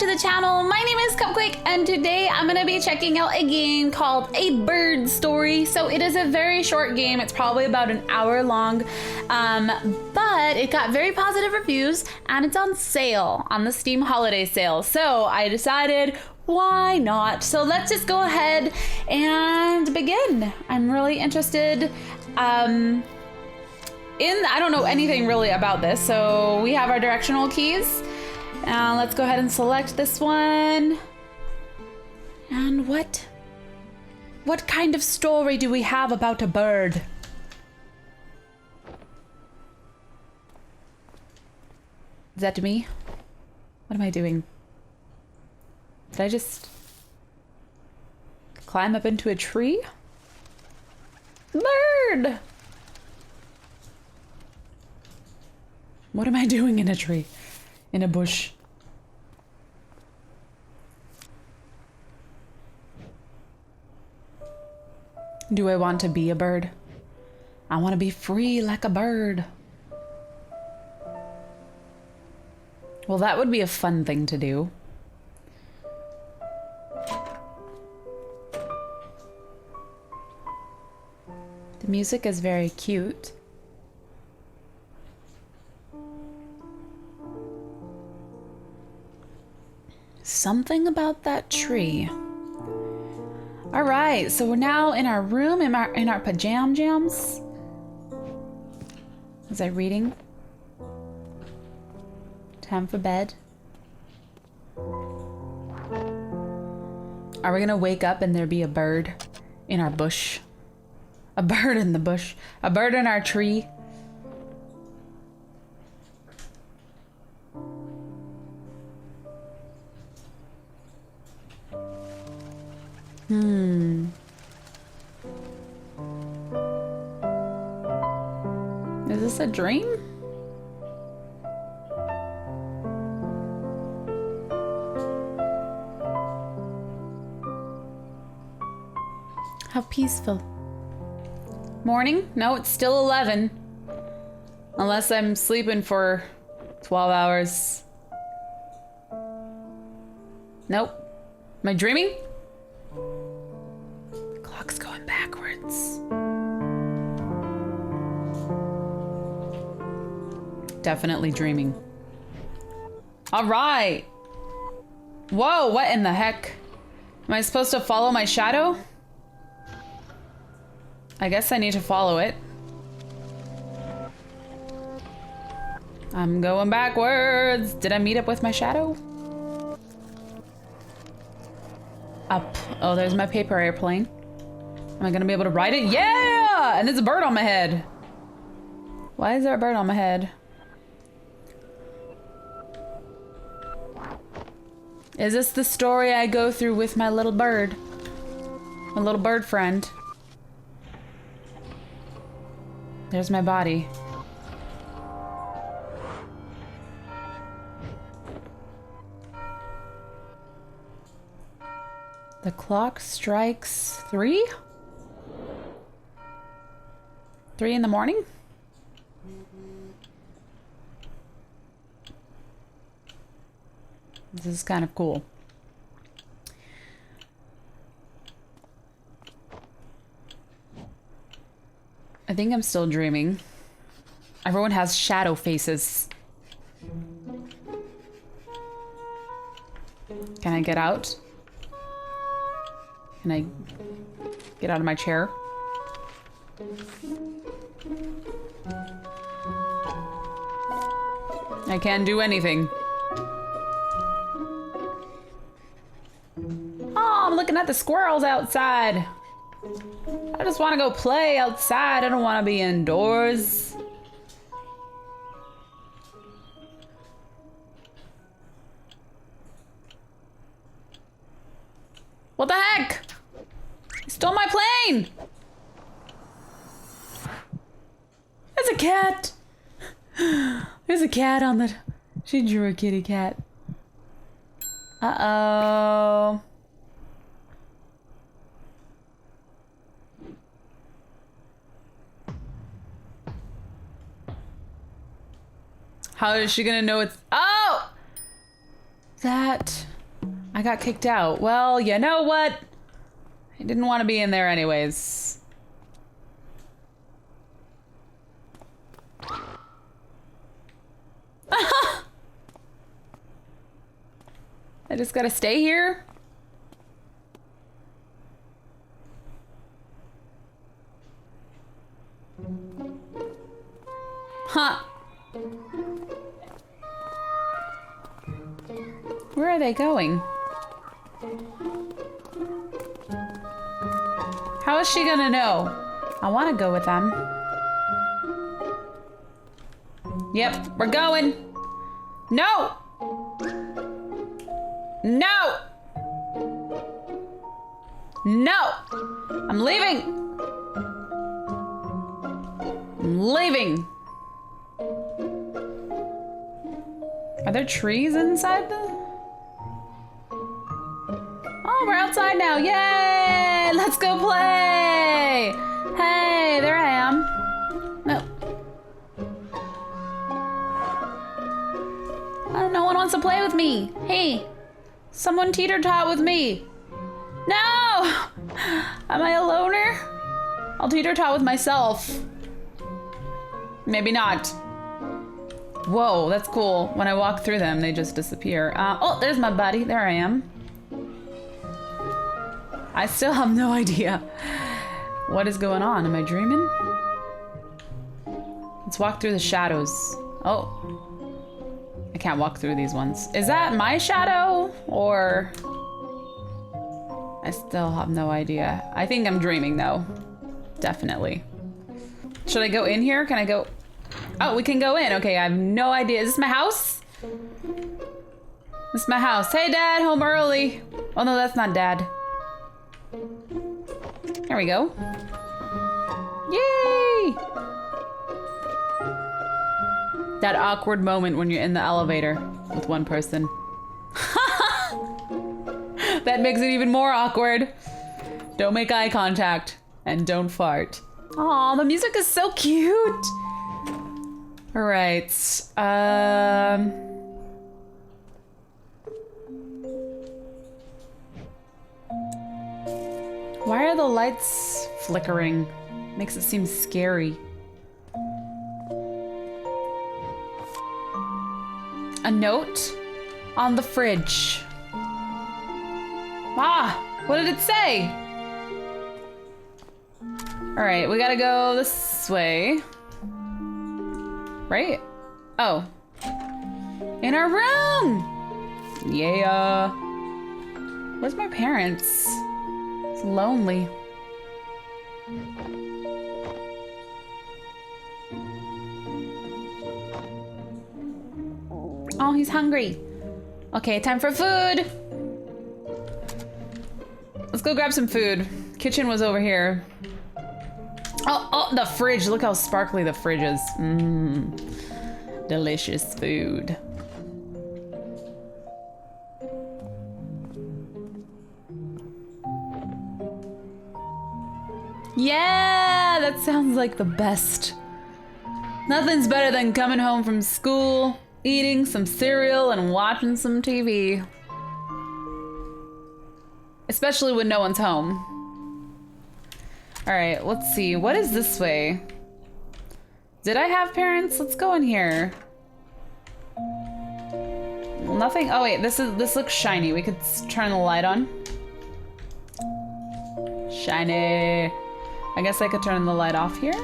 to the channel. My name is Cupquake, and today I'm gonna be checking out a game called A Bird Story. So it is a very short game. It's probably about an hour long, but it got very positive reviews and it's on sale on the Steam holiday sale. So I decided, why not? So let's just go ahead and begin. I'm really interested. I don't know anything really about this. So we have our directional keys. Let's go ahead and select this one. And what kind of story do we have about a bird? Is that to me? What am I doing? Did I just climb up into a tree? Bird! What am I doing in a tree? In a bush? Do I want to be a bird? I want to be free like a bird. Well, that would be a fun thing to do. The music is very cute. Something about that tree. All right, so we're now in our room, in our pajam jams. Was I reading? Time for bed. Are we gonna wake up and there be a bird in our bush? A bird in the bush. A bird in our tree. Is this a dream? How peaceful. Morning? No, it's still 11. Unless I'm sleeping for 12 hours. Nope. Am I dreaming? The clock's going backwards. Definitely dreaming. All right. Whoa, what in the heck? Am I supposed to follow my shadow? I guess I need to follow it. I'm going backwards. Did I meet up with my shadow? Up. Oh, there's my paper airplane. Am I gonna be able to ride it? Yeah! And there's a bird on my head. Why is there a bird on my head? Is this the story I go through with my little bird? My little bird friend. There's my body. The clock strikes 3? 3 in the morning? This is kind of cool. I think I'm still dreaming. Everyone has shadow faces. Can I get out? Can I get out of my chair? I can't do anything. Oh, I'm looking at the squirrels outside. I just want to go play outside. I don't want to be indoors. What the heck? He stole my plane! There's a cat! There's a cat on the... She drew a kitty cat. Uh-oh. How is she gonna know it's... Oh! that I got kicked out. Well, you know what? I didn't want to be in there anyways. I just gotta stay here? Huh. Where are they going? How is she gonna know? I want to go with them. Yep, we're going. No! No! No! I'm leaving! I'm leaving! Are there trees inside the... Oh, we're outside now. Yay! Let's go play! Hey, there I am. No. Oh, no one wants to play with me. Hey, someone teeter-tot with me. No! Am I a loner? I'll teeter-tot with myself. Maybe not. Whoa, that's cool. When I walk through them, they just disappear. Oh, there's my buddy. There I am. I still have no idea what is going on. Am I dreaming? Let's walk through the shadows. Oh, I can't walk through these ones. Is that my shadow or... I still have no idea. I think I'm dreaming though. Definitely. Should I go in here? Can I go? Oh, we can go in. Okay, I have no idea. Is this my house? This is my house. Hey, Dad, home early. Oh no, that's not Dad. There we go. Yay! That awkward moment when you're in the elevator with one person. That makes it even more awkward. Don't make eye contact and don't fart. Aw, the music is so cute. All right. Why are the lights flickering? Makes it seem scary. A note on the fridge. Ah, what did it say? All right, we gotta go this way. Right? Oh. In our room! Yeah. Where's my parents? It's lonely. Oh, he's hungry. Okay, time for food. Let's go grab some food. Kitchen was over here. Oh, the fridge. Look how sparkly the fridge is. Mmm. Delicious food. Yeah, that sounds like the best. Nothing's better than coming home from school, eating some cereal, and watching some TV. Especially when no one's home. All right, let's see. What is this way? Did I have parents? Let's go in here. Nothing. Oh wait, this looks shiny. We could turn the light on. Shiny. I guess I could turn the light off here.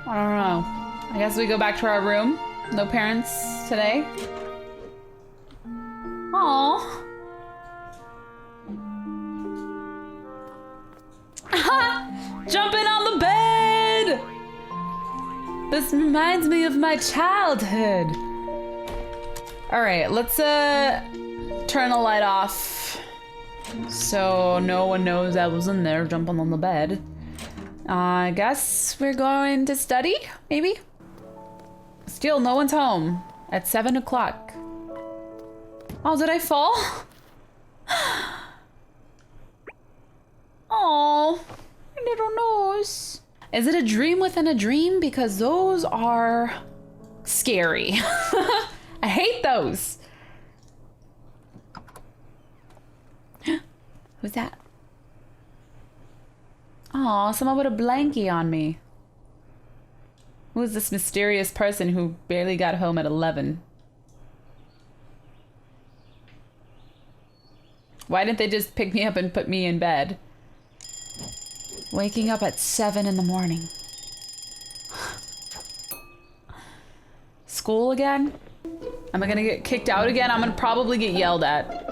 I don't know. I guess we go back to our room. No parents today. Aww. Jumping on the bed! This reminds me of my childhood. All right, let's turn the light off so no one knows I was in there jumping on the bed. I guess we're going to study, maybe? Still, no one's home at 7 o'clock. Oh, did I fall? Oh, my little nose. Is it a dream within a dream? Because those are scary. I hate those. Who's that? Aw, someone with a blankie on me. Who is this mysterious person who barely got home at 11? Why didn't they just pick me up and put me in bed? Waking up at 7 in the morning. School again? Am I gonna get kicked out again? I'm gonna probably get yelled at.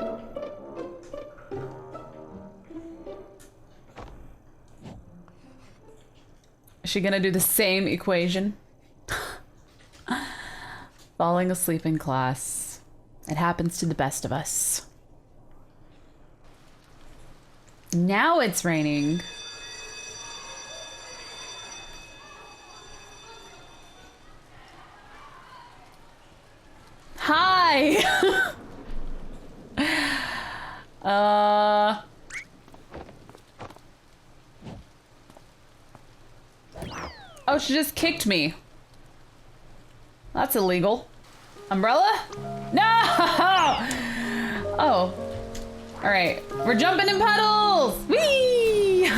Is she gonna do the same equation? Falling asleep in class. It happens to the best of us. Now it's raining. Hi! Oh, she just kicked me. That's illegal. Umbrella? No! Oh. Alright. We're jumping in puddles! Whee!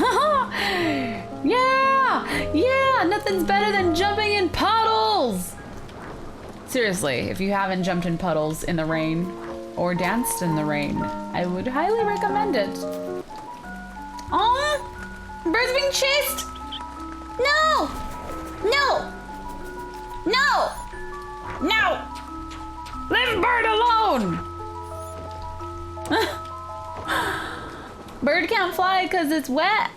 Yeah! Yeah! Nothing's better than jumping in puddles! Seriously, if you haven't jumped in puddles in the rain or danced in the rain, I would highly recommend it. Oh, bird's being chased! No! No! No! No! Leave bird alone! Bird can't fly because it's wet.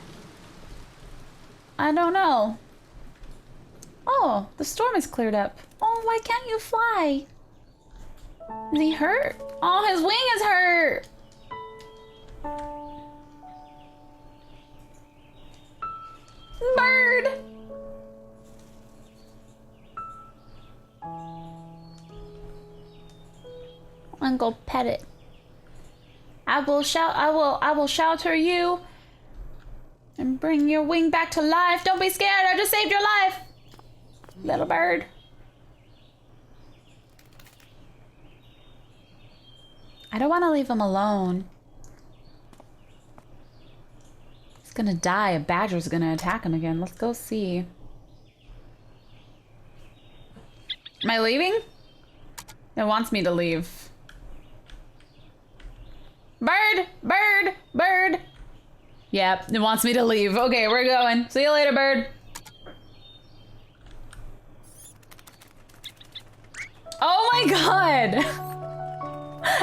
I don't know. Oh, the storm is cleared up. Oh, why can't you fly? Is he hurt? Oh, his wing is hurt. Bird. I'm gonna go pet it. I will shelter you and bring your wing back to life. Don't be scared. I just saved your life. Little bird. I don't want to leave him alone. He's gonna die. A badger's gonna attack him again. Let's go see. Am I leaving? It wants me to leave. Bird! Bird! Bird! Yep, it wants me to leave. Okay, we're going. See you later, bird. Oh my god!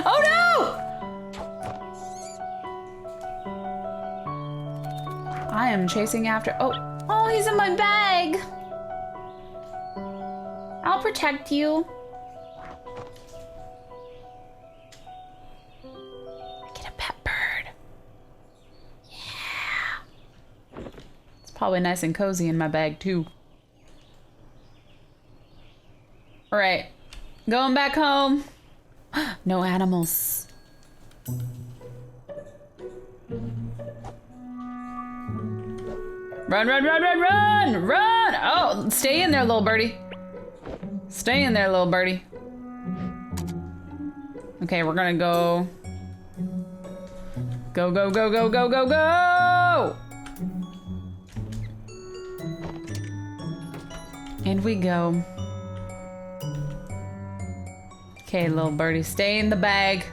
Oh no! I am chasing after. Oh, he's in my bag. I'll protect you. Get a pet bird. Yeah. It's probably nice and cozy in my bag too. All right, going back home. No animals. Run, run, run, run, run! Run! Oh, stay in there, little birdie. Stay in there, little birdie. Okay, we're gonna go. Go, go, go, go, go, go, go! And we go. Okay, little birdie, stay in the bag.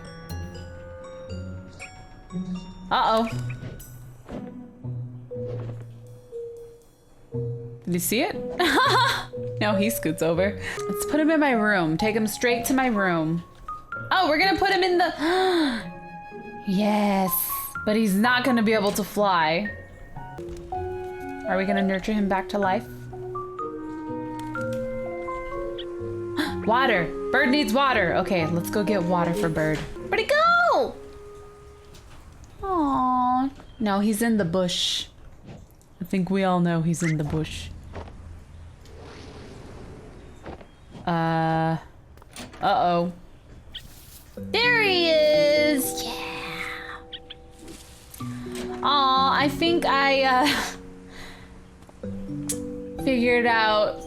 Uh-oh. Did you see it? No, he scoots over. Let's put him in my room. Take him straight to my room. Oh, we're gonna put him in the... Yes, but he's not gonna be able to fly. Are we gonna nurture him back to life? Water. Bird needs water. Okay, let's go get water for Bird. Where'd he go? Aww. No, he's in the bush. I think we all know he's in the bush. Uh-oh. There he is! Yeah! Aw, I think I, figured out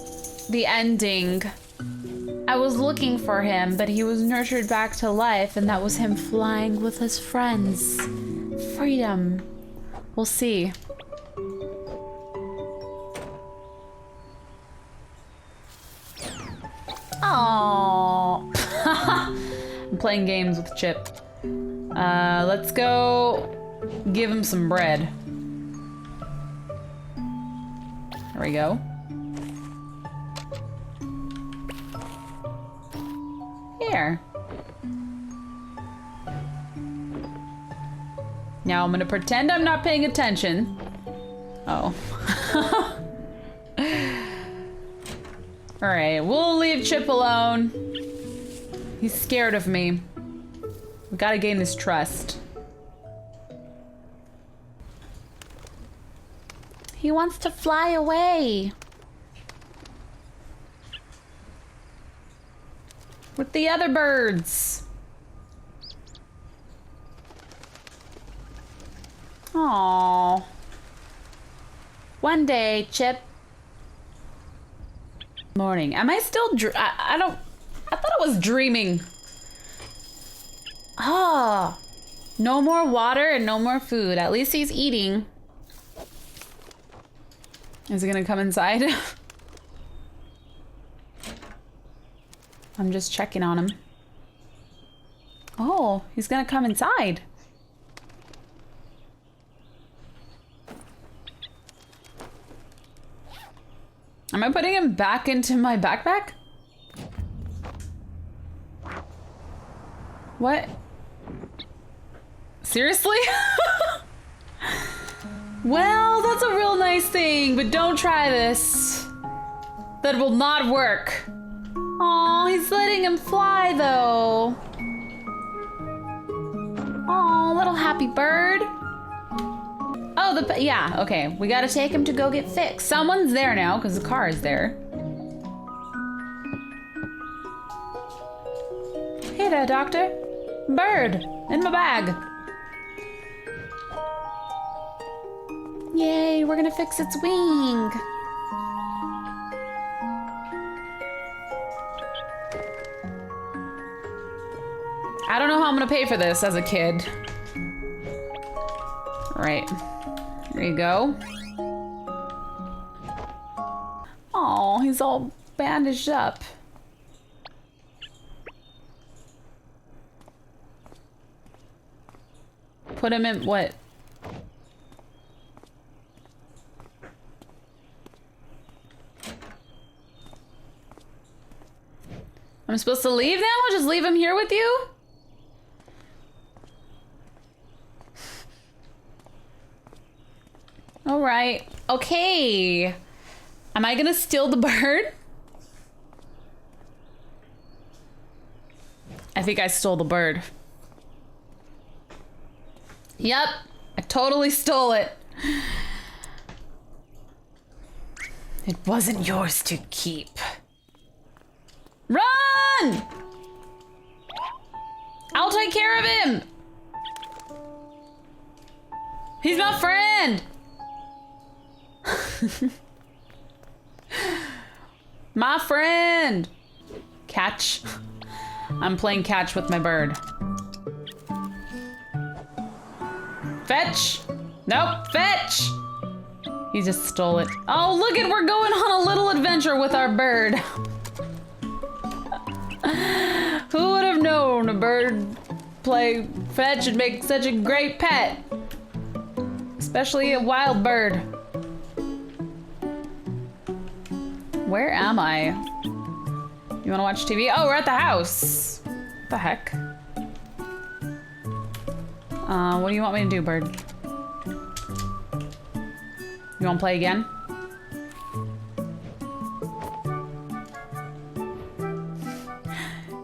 the ending. I was looking for him, but he was nurtured back to life, and that was him flying with his friends. Freedom. We'll see. Oh. I'm playing games with Chip. Let's go give him some bread. There we go. Here. Now I'm gonna pretend I'm not paying attention. Oh. Alright, we'll leave Chip alone. He's scared of me. We gotta gain his trust. He wants to fly away. With the other birds. Aww. One day, Chip. Morning. Am I still I thought I was dreaming. Ah. No more water and no more food. At least he's eating. Is he gonna come inside? I'm just checking on him. Oh, he's gonna come inside. Am I putting him back into my backpack? What? Seriously? Well, that's a real nice thing, but don't try this. That will not work. Aw, he's letting him fly though. Aw, little happy bird. Oh, yeah, okay. We gotta take him to go get fixed. Someone's there now, because the car is there. Hey there, doctor. Bird, in my bag. Yay, we're gonna fix its wing. I don't know how I'm gonna pay for this as a kid. Right. There you go. Oh, he's all bandaged up. Put him in what? I'm supposed to leave now? I'll just leave him here with you? All right. Okay. Am I gonna steal the bird? I think I stole the bird. Yep. I totally stole it. It wasn't yours to keep. Run! I'll take care of him. He's my friend. My friend. Catch. I'm playing catch with my bird. Fetch. Nope, fetch. He just stole it. Oh, look it, we're going on a little adventure with our bird. Who would have known a bird play fetch and make such a great pet? Especially a wild bird. Where am I? You wanna watch TV? Oh, we're at the house. What the heck? What do you want me to do, bird? You wanna play again?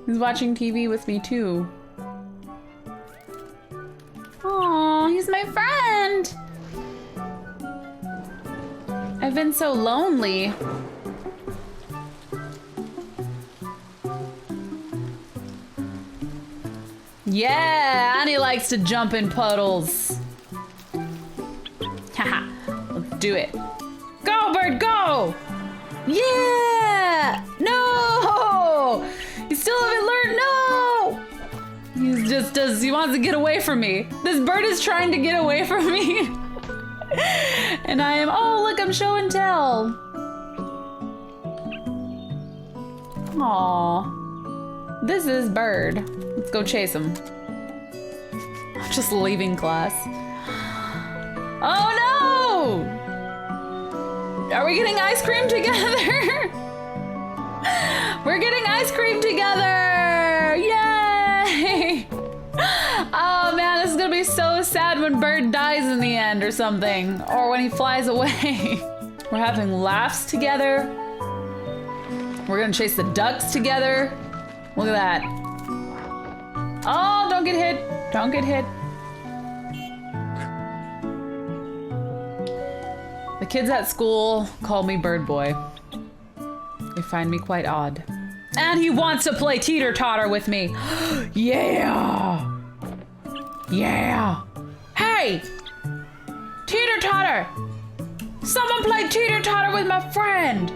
He's watching TV with me too. Aw, he's my friend. I've been so lonely. Yeah, and he likes to jump in puddles. Haha, let's do it. Go, bird, go! Yeah! No! You still haven't learned, no! You he wants to get away from me. This bird is trying to get away from me. And I am, oh, look, I'm show and tell. Aw, this is Bird. Let's go chase him. I'm just leaving class. Oh no! Are we getting ice cream together? We're getting ice cream together! Yay! Oh man, this is gonna be so sad when Bird dies in the end or something. Or when he flies away. We're having laughs together. We're gonna chase the ducks together. Look at that. Oh, don't get hit. Don't get hit. The kids at school call me Bird Boy. They find me quite odd. And he wants to play teeter-totter with me. Yeah! Yeah! Hey! Teeter-totter! Someone play teeter-totter with my friend!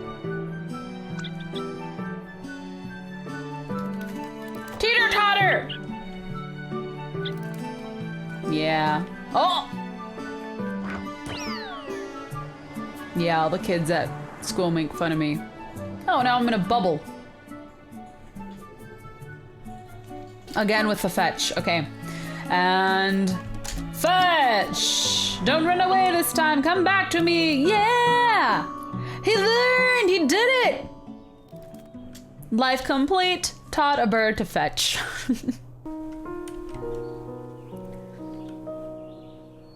Teeter-totter! Yeah. Oh! Yeah, all the kids at school make fun of me. Oh, now I'm gonna bubble. Again with the fetch, okay. And fetch! Don't run away this time, come back to me, yeah! He learned, he did it! Life complete, taught a bird to fetch.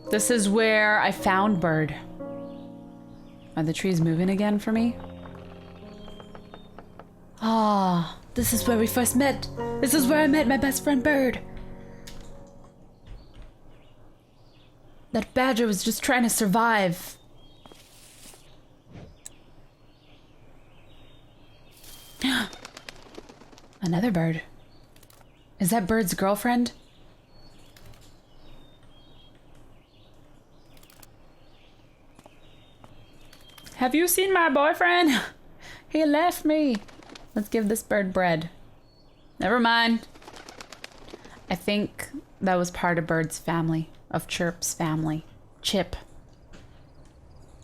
This is where I found Bird. Are the trees moving again for me? Ah, this is where we first met. This is where I met my best friend Bird. That badger was just trying to survive. Another bird. Is that Bird's girlfriend? Have you seen my boyfriend? He left me. Let's give this bird bread. Never mind. I think that was part of Bird's family, of Chirp's family. Chip.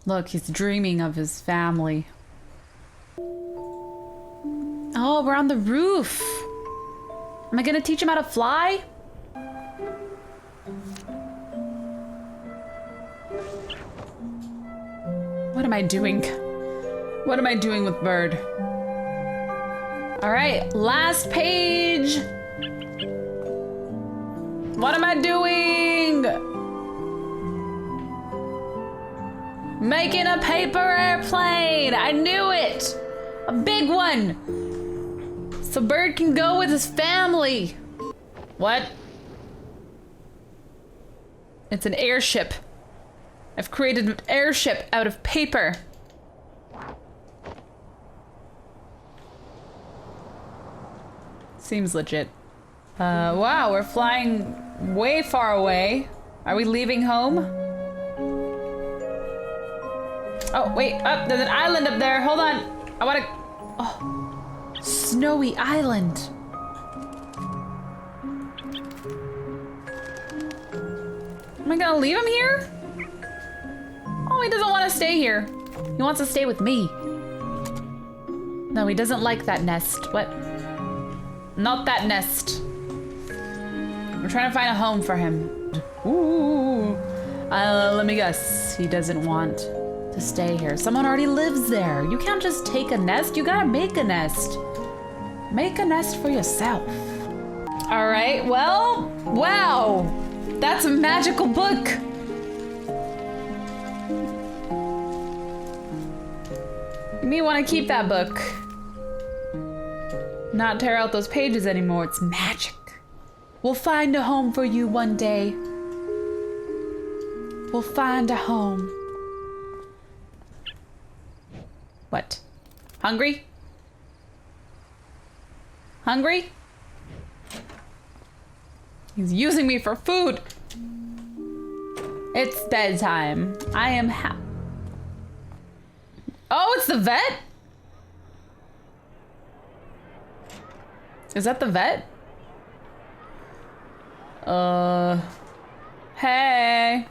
Look, he's dreaming of his family. Oh, we're on the roof. Am I gonna teach him how to fly? What am I doing? What am I doing with Bird? All right, last page. What am I doing? Making a paper airplane. I knew it. A big one. So Bird can go with his family. What? It's an airship. I've created an airship out of paper. Seems legit. Wow, we're flying way far away. Are we leaving home? Oh, wait, up, there's an island up there. Hold on. I wanna, oh, snowy island. Am I gonna leave him here? Oh, he doesn't want to stay here. He wants to stay with me. No, he doesn't like that nest. What? Not that nest. We're trying to find a home for him. Ooh. Let me guess. He doesn't want to stay here. Someone already lives there. You can't just take a nest. You gotta make a nest. Make a nest for yourself. All right, well, wow. That's a magical book. You may want to keep that book. Not tear out those pages anymore. It's magic. We'll find a home for you one day. We'll find a home. What? Hungry? Hungry? He's using me for food. It's bedtime. I am Oh, it's the vet? Is that the vet? Hey.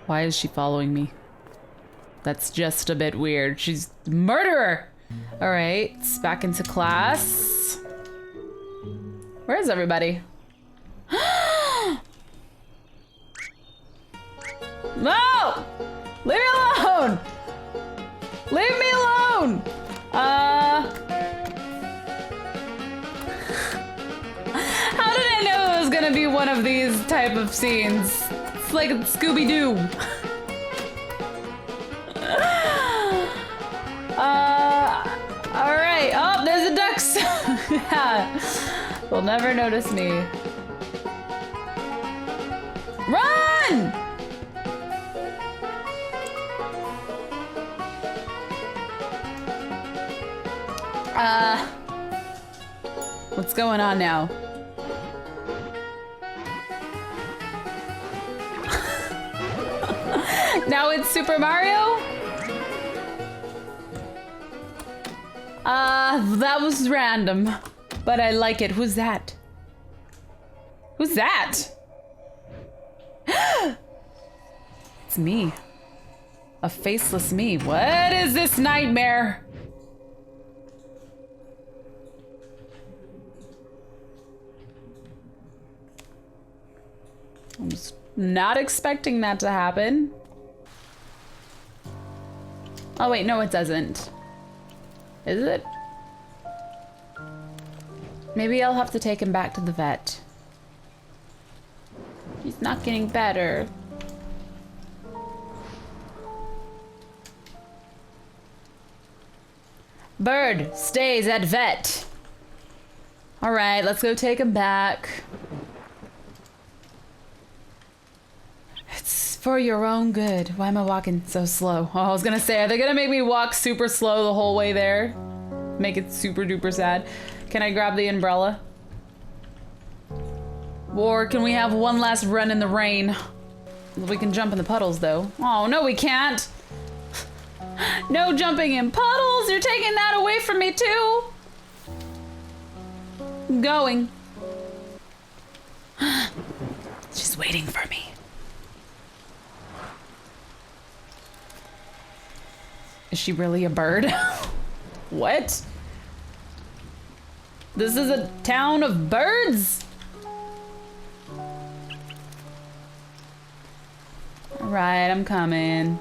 Why is she following me? That's just a bit weird. She's a murderer. All right, it's back into class. Where is everybody? No! Leave me alone! Leave me alone! How did I know it was gonna be one of these type of scenes? It's like Scooby-Doo. Alright. Oh, there's a ducks! Yeah. They'll never notice me. Run! What's going on now? Now it's Super Mario? That was random, but I like it. Who's that? Who's that? It's me. A faceless me. What is this nightmare? I'm just not expecting that to happen. Oh wait, no it doesn't. Is it? Maybe I'll have to take him back to the vet. He's not getting better. Bird stays at vet. All right, let's go take him back. It's for your own good. Why am I walking so slow? Oh, I was gonna say, are they gonna make me walk super slow the whole way there? Make it super duper sad. Can I grab the umbrella? Or can we have one last run in the rain? We can jump in the puddles though. Oh, no we can't. No jumping in puddles! You're taking that away from me too! I'm going. She's waiting for me. Is she really a bird? What? This is a town of birds? Alright, I'm coming.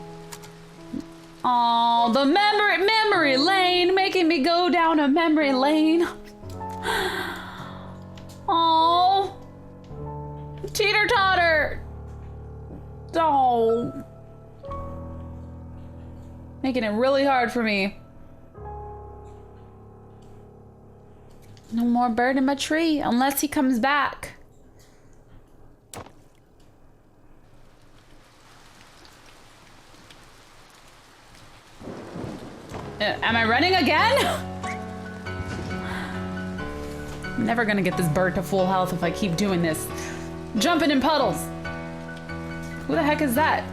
Oh, the memory lane, making me go down a memory lane. Oh, teeter totter. Oh, making it really hard for me. No more bird in my tree unless he comes back. Am I running again? I'm never gonna get this bird to full health if I keep doing this. Jumping in puddles. Who the heck is that?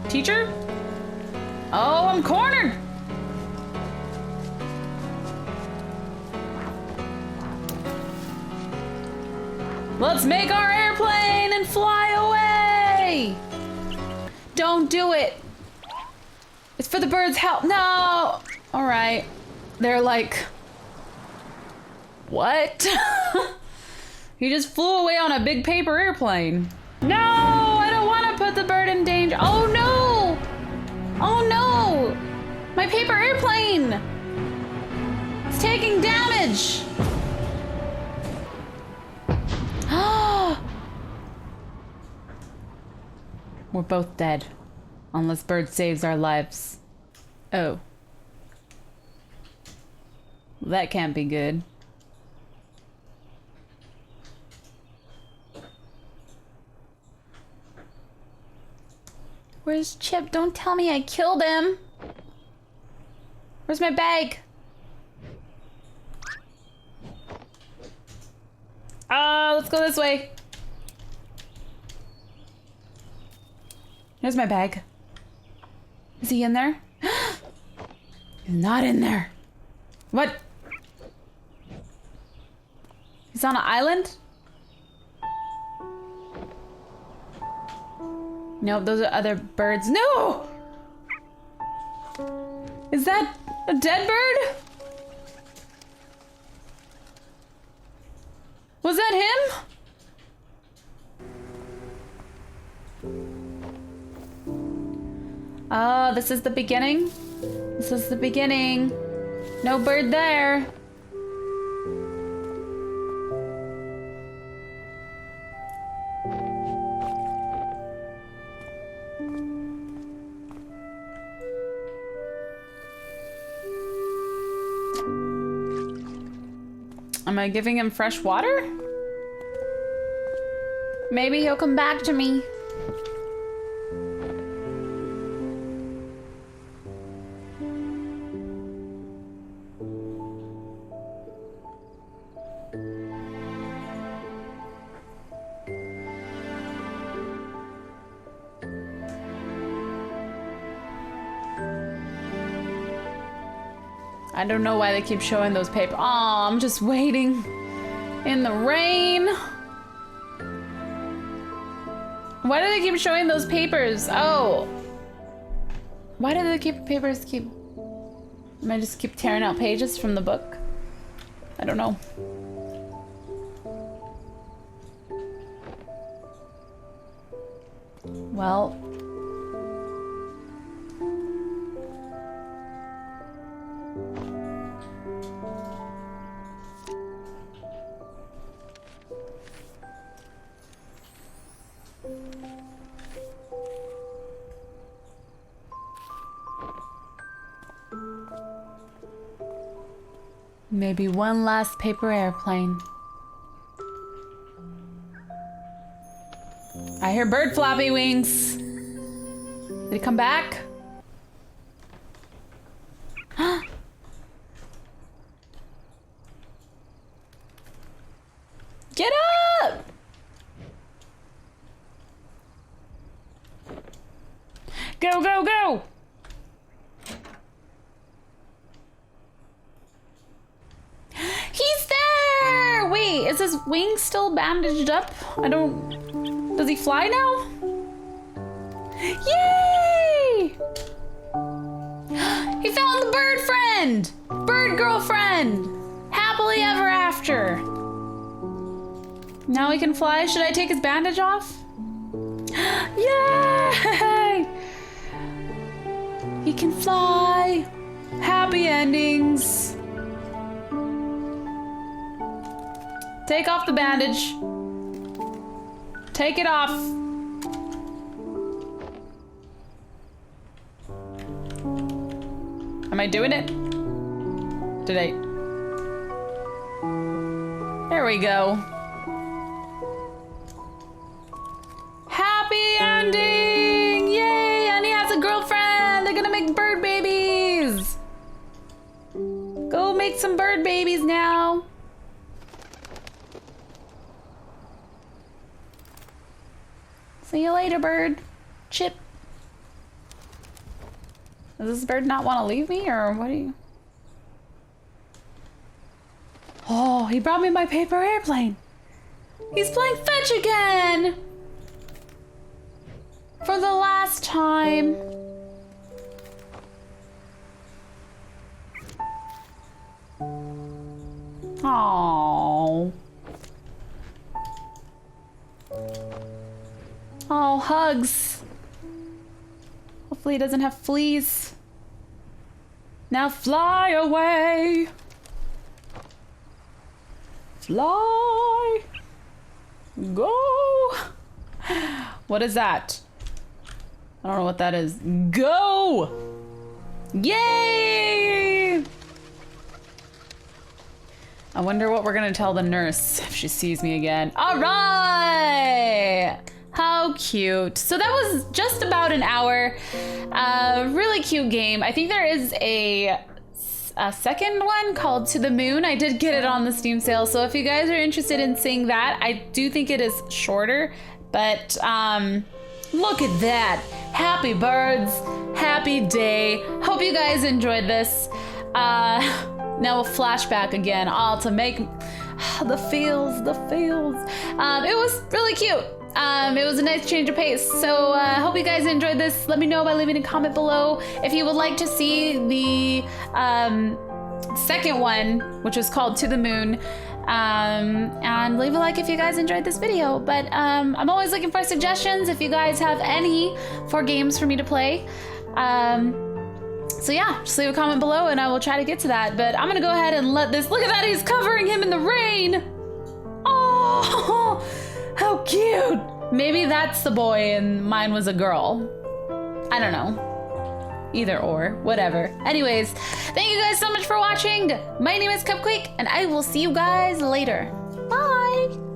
Teacher? Oh, I'm cornered. Let's make our airplane and fly away. Don't do it. It's for the bird's health. No. All right. They're like, what? He just flew away on a big paper airplane. No, I don't want to put the bird in danger. Oh no. Oh no. My paper airplane. It's taking damage. We're both dead. Unless bird saves our lives. Oh. That can't be good. Where's Chip? Don't tell me I killed him. Where's my bag? Let's go this way. Here's my bag. Is he in there? Not in there. What? He's on an island? Nope, those are other birds. No! Is that a dead bird? Was that him? Oh, this is the beginning? This is the beginning. No bird there. Am I giving him fresh water? Maybe he'll come back to me. I don't know why they keep showing those papers. Aw, I'm just waiting in the rain. Why do they keep showing those papers? Oh. Why do the papers keep... Am I just keep tearing out pages from the book? I don't know. Well... Maybe one last paper airplane. I hear bird floppy wings. Did he come back? Get up! Go, go, go! He's there! Wait, is his wing still bandaged up? I don't... Does he fly now? Yay! He found the bird friend! Bird girlfriend! Happily ever after. Now he can fly. Should I take his bandage off? Yay! He can fly. Happy endings. Take off the bandage. Take it off. Am I doing it? Did I? There we go. Happy ending! Yay! And he has a girlfriend! They're gonna make bird babies! Go make some bird babies now! See you later, bird. Chip. Does this bird not want to leave me, or what do you... Oh, he brought me my paper airplane. He's playing fetch again! For the last time. Oh. Oh, hugs. Hopefully he doesn't have fleas. Now fly away. Fly. Go. What is that? I don't know what that is. Go! Yay! I wonder what we're gonna tell the nurse if she sees me again. All right! How cute. So that was just about an hour. Really cute game. I think there is a second one called To the Moon. I did get it on the Steam sale, so if you guys are interested in seeing that, I do think it is shorter, but look at that. Happy birds, happy day. Hope you guys enjoyed this. Now a flashback again, all to make the feels. It was really cute. It was a nice change of pace. So I hope you guys enjoyed this. Let me know by leaving a comment below if you would like to see the second one, which was called To the Moon. And leave a like if you guys enjoyed this video. But I'm always looking for suggestions if you guys have any for games for me to play. So yeah, just leave a comment below and I will try to get to that. But I'm gonna go ahead and let this, look at that, he's covering him in the rain. Oh, how cute. Maybe that's the boy and mine was a girl. I don't know. Either or, whatever. Anyways, thank you guys so much for watching. My name is Cupquake and I will see you guys later. Bye.